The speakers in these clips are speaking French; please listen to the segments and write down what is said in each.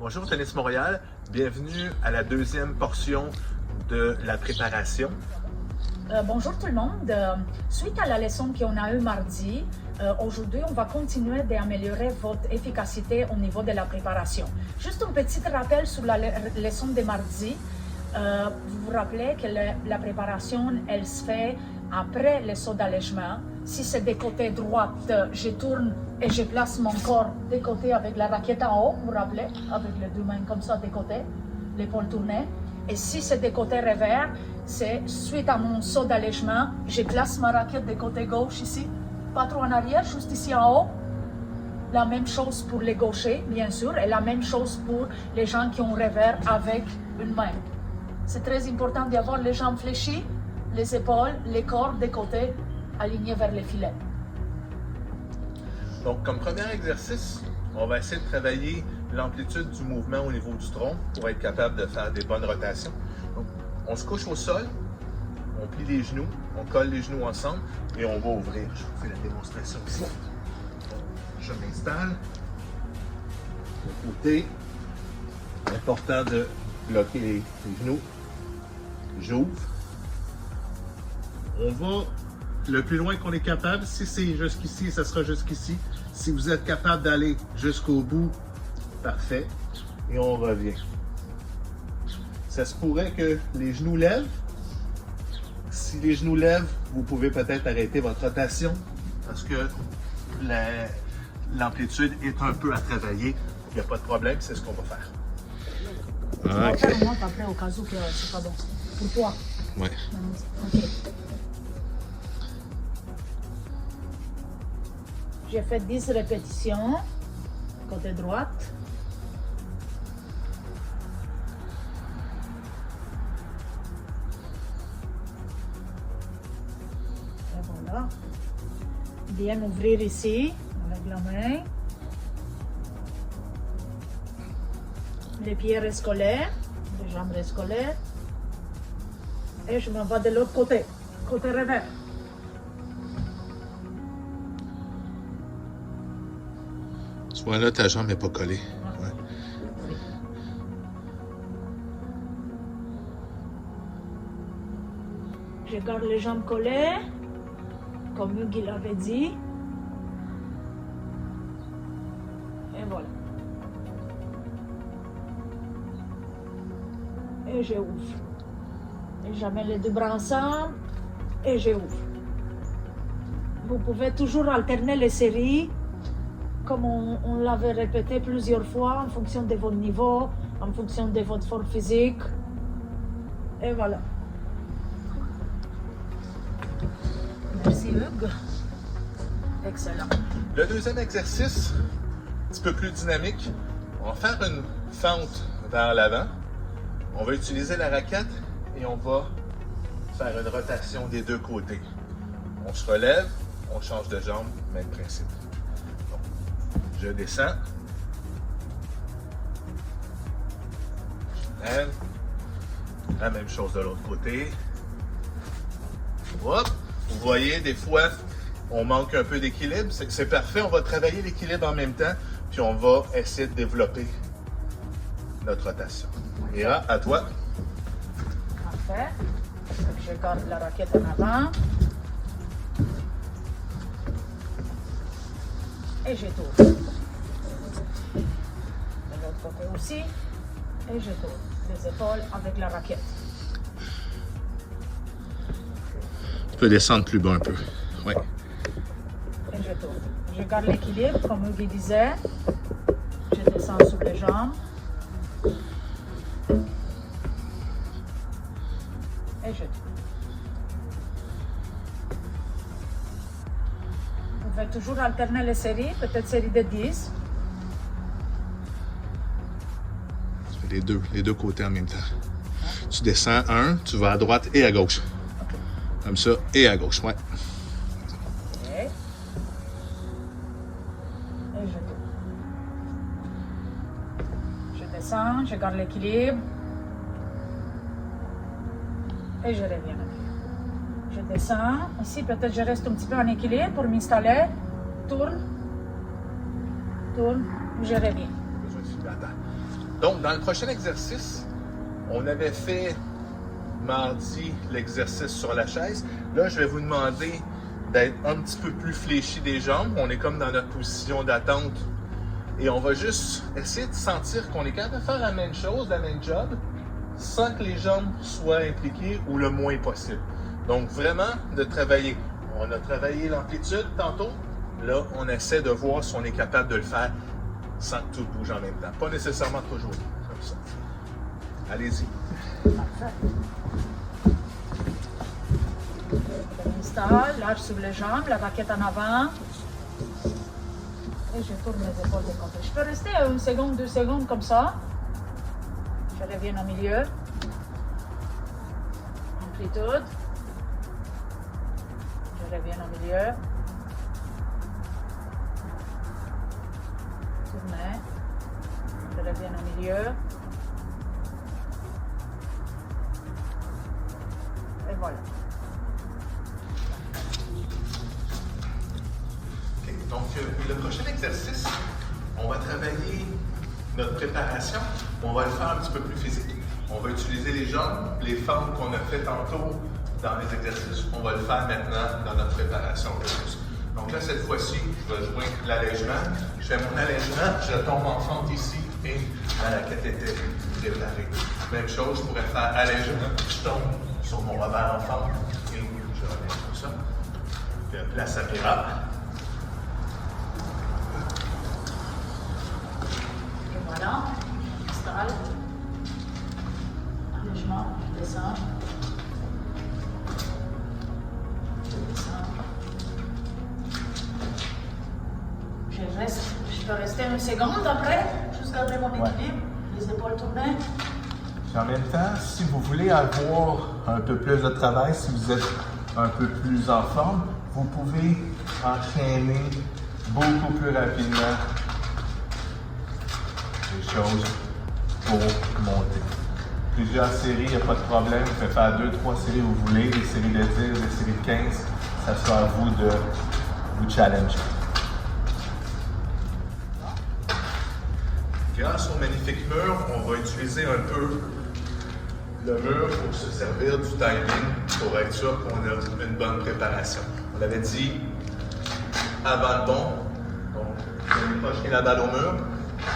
Bonjour Tennis Montréal, bienvenue à la deuxième portion de la préparation. Bonjour tout le monde. Suite à la leçon qu'on a eue mardi, aujourd'hui on va continuer d'améliorer votre efficacité au niveau de la préparation. Juste un petit rappel sur la leçon de mardi. Vous vous rappelez que la préparation, elle se fait après le saut d'allègement. Si c'est des côtés droite, je tourne et je place mon corps des côtés avec la raquette en haut, vous vous rappelez, avec les deux mains comme ça des côtés, l'épaule tournée. Et si c'est des côtés revers, c'est suite à mon saut d'allègement, je place ma raquette de côté gauche ici, pas trop en arrière, juste ici en haut. La même chose pour les gauchers, bien sûr, et la même chose pour les gens qui ont revers avec une main. C'est très important d'avoir les jambes fléchies, les épaules, les corps des côtés alignés vers les filets. Donc, comme premier exercice, on va essayer de travailler l'amplitude du mouvement au niveau du tronc pour être capable de faire des bonnes rotations. Donc, on se couche au sol, on plie les genoux, on colle les genoux ensemble et on va ouvrir. Je vous fais la démonstration ici. Donc, je m'installe. De côté, important de bloquer les genoux. J'ouvre. On va le plus loin qu'on est capable. Si c'est jusqu'ici, ça sera jusqu'ici. Si vous êtes capable d'aller jusqu'au bout, parfait. Et on revient. Ça se pourrait que les genoux lèvent. Si les genoux lèvent, vous pouvez peut-être arrêter votre rotation parce que l'amplitude est un peu à travailler. Il n'y a pas de problème, c'est ce qu'on va faire. On va faire un autre après au cas où que c'est pas bon. Pour toi. Ouais. Ok. J'ai fait 10 répétitions, côté droite. Et voilà. Bien ouvrir ici, avec la main. Les pieds restent collés, les jambes restent collées. Et je m'en vais de l'autre côté, côté revers. Tu vois là, ta jambe n'est pas collée. Ouais. Je garde les jambes collées, comme Hugues l'avait dit. Et voilà. Et je ouvre. Et j'amène les deux bras ensemble et je ouvre. Vous pouvez toujours alterner les séries, comme on l'avait répété plusieurs fois, en fonction de votre niveau, en fonction de votre forme physique. Et voilà. Merci Hugues. Excellent. Le deuxième exercice, un petit peu plus dynamique, on va faire une fente vers l'avant. On va utiliser la raquette et on va faire une rotation des deux côtés. On se relève, on change de jambe, même principe. Donc, je descends. Je lève. La même chose de l'autre côté. Hop! Vous voyez, des fois, on manque un peu d'équilibre. C'est parfait, on va travailler l'équilibre en même temps, puis on va essayer de développer notre rotation. Et là, à toi. Parfait. Je garde la raquette en avant. Et je tourne. De l'autre côté aussi. Et je tourne. Les épaules avec la raquette. Tu peux descendre plus bas un peu. Oui. Et je tourne. Je garde l'équilibre, comme Hugues disait. Je descends sur les jambes. Et je tourne. Vous pouvez toujours alterner les séries, peut-être série de 10. Tu fais les deux côtés en même temps. Tu descends un, tu vas à droite et à gauche. Okay. Comme ça, et à gauche, ouais. Et je tourne. Je descends, je garde l'équilibre. Et je reviens. Je descends. Ici, peut-être je reste un petit peu en équilibre pour m'installer. Tourne. Tourne. Je reviens. Donc, dans le prochain exercice, on avait fait mardi l'exercice sur la chaise. Là, je vais vous demander d'être un petit peu plus fléchi des jambes. On est comme dans notre position d'attente. Et on va juste essayer de sentir qu'on est capable de faire la même chose, la même job, sans que les jambes soient impliquées ou le moins possible. Donc, vraiment, de travailler. On a travaillé l'amplitude tantôt. Là, on essaie de voir si on est capable de le faire sans que tout bouge en même temps. Pas nécessairement toujours comme ça. Allez-y. Parfait. Installe, lâche sur les jambes, la raquette en avant. Et je tourne les épaules de côté. Je peux rester 1 seconde, 2 secondes comme ça. Je reviens au milieu. Amplitude. Je reviens au milieu. Tournez. Je reviens au milieu. Et voilà. Okay. Donc, le prochain exercice, on va travailler notre préparation. On va le faire un petit peu plus physique. On va utiliser les jambes, les fentes qu'on a fait tantôt dans les exercices. On va le faire maintenant dans notre préparation de plus. Donc là, cette fois-ci, je vais jouer l'allègement. Je fais mon allègement, je tombe en fente ici et la raquette était préparée. Même chose, je pourrais faire allègement, je tombe sur mon revers en fente et je reviens comme ça. Je place à miracle. Et voilà. Installe. Allègement, je descends. Je peux rester 1 seconde après, juste garder mon équilibre, les épaules tournées. En même temps, si vous voulez avoir un peu plus de travail, si vous êtes un peu plus en forme, vous pouvez enchaîner beaucoup plus rapidement les choses pour monter. Plusieurs séries, il n'y a pas de problème. Vous pouvez faire 2-3 séries vous voulez, des séries de 10, des séries de 15. Ça sera à vous de vous challenger. Grâce au magnifique mur, on va utiliser un peu le mur pour se servir du timing, pour être sûr qu'on a une bonne préparation. On l'avait dit avant le bond, donc vous allez projeter la balle au mur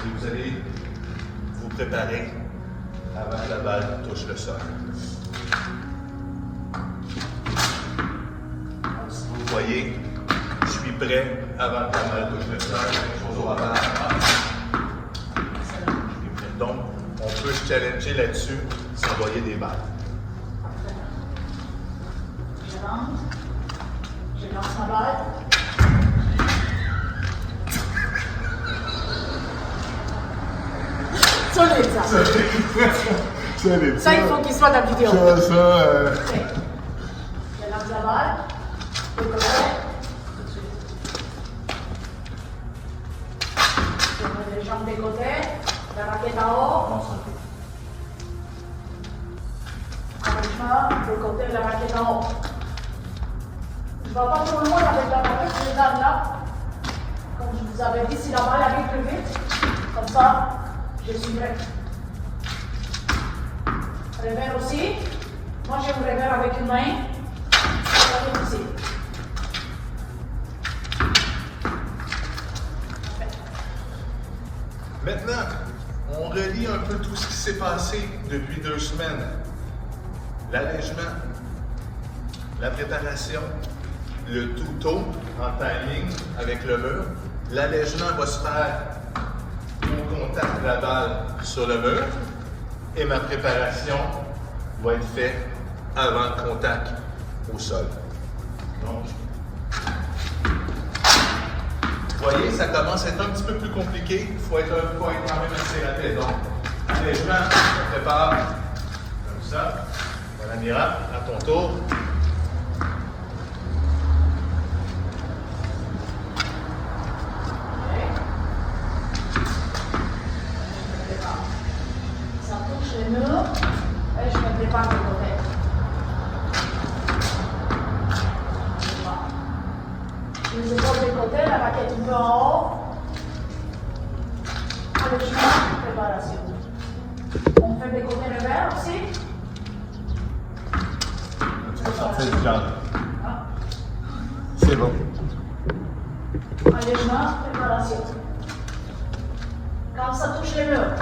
et vous allez vous préparer avant que la balle touche le sol. Donc, si vous voyez, je suis prêt avant que la balle touche le sol, quelque chose au revers. Donc, on peut se challenger là-dessus, s'envoyer des balles. Je lance ma balle. Solide, ça. Solide. Ça, il faut qu'il soit dans la vidéo. Ça. Okay. Je lance la balle. Je mets les jambes de côté. La raquette en haut. Allègement, de côté, la raquette en haut. Je ne vais pas trop loin avec la raquette, je les garde là. Comme je vous avais dit, si la balle arrive plus vite, comme ça, je suis prêt. Revers aussi. Moi, j'ai un revers avec une main. La ici. Maintenant, on relie un peu tout ce qui s'est passé depuis 2 semaines. L'allègement, la préparation, le tout-tôt en timing avec le mur. L'allègement va se faire au contact de la balle sur le mur et ma préparation va être faite avant le contact au sol. Donc, vous voyez, ça commence à être un petit peu plus compliqué. Il faut être quand même assez rapide. Donc, allègement, on prépare comme ça. Voilà, Mira, à ton tour. Ça touche les murs et je me prépare de côté. Les épaules de côté, la raquette un peu en haut. Allègement, préparation. faire des côtés revers aussi. Tu peux sortir du cadre. Ah. C'est bon. Allègement, préparation. Quand ça touche les murs,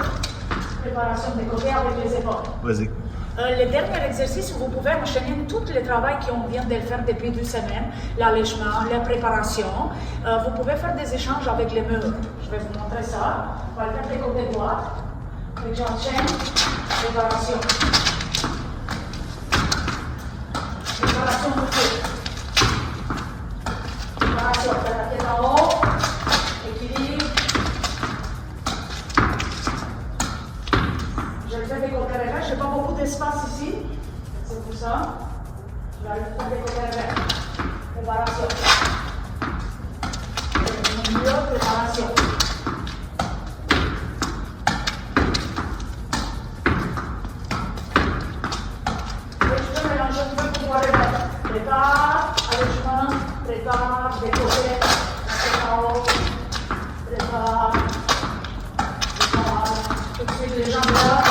préparation des côtés avec les épaules. Vas-y. Le dernier exercice, vous pouvez enchaîner tout le travail qu'on vient de faire depuis 2 semaines, l'allègement, la préparation. Vous pouvez faire des échanges avec les murs. Je vais vous montrer ça. On va le faire des côtés droits. Et j'enchaîne, préparation. Préparation de feu. Préparation, la tête en haut, équilibre. Je le fais des côtés revers, je n'ai pas beaucoup d'espace ici, c'est pour ça. Je vais le faire des côtés revers. Préparation. Mieux, préparation. Et je vais mélanger un peu pour pouvoir le faire. Prépare, allègement, prépare, des côtés, la tête en haut, prépare, tout de suite les jambes là.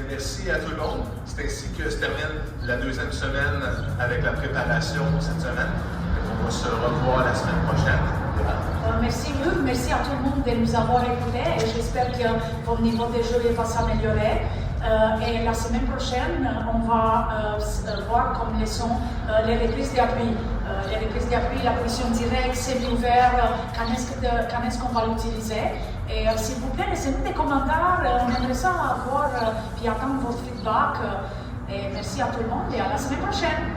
Merci à tout le monde. C'est ainsi que se termine la 2e semaine avec la préparation cette semaine. On va se revoir la semaine prochaine. Merci Hugues, merci à tout le monde de nous avoir écoutés et j'espère que votre niveau de jeu va s'améliorer. Et la semaine prochaine, on va voir comme leçon les reprises d'appui. Les reprises d'appui, la position directe, semi-ouvert, quand est-ce qu'on va l'utiliser. Et s'il vous plaît, laissez-nous des commentaires, on aimerait ça voir, puis attendre votre feedback. Et merci à tout le monde et à la semaine prochaine.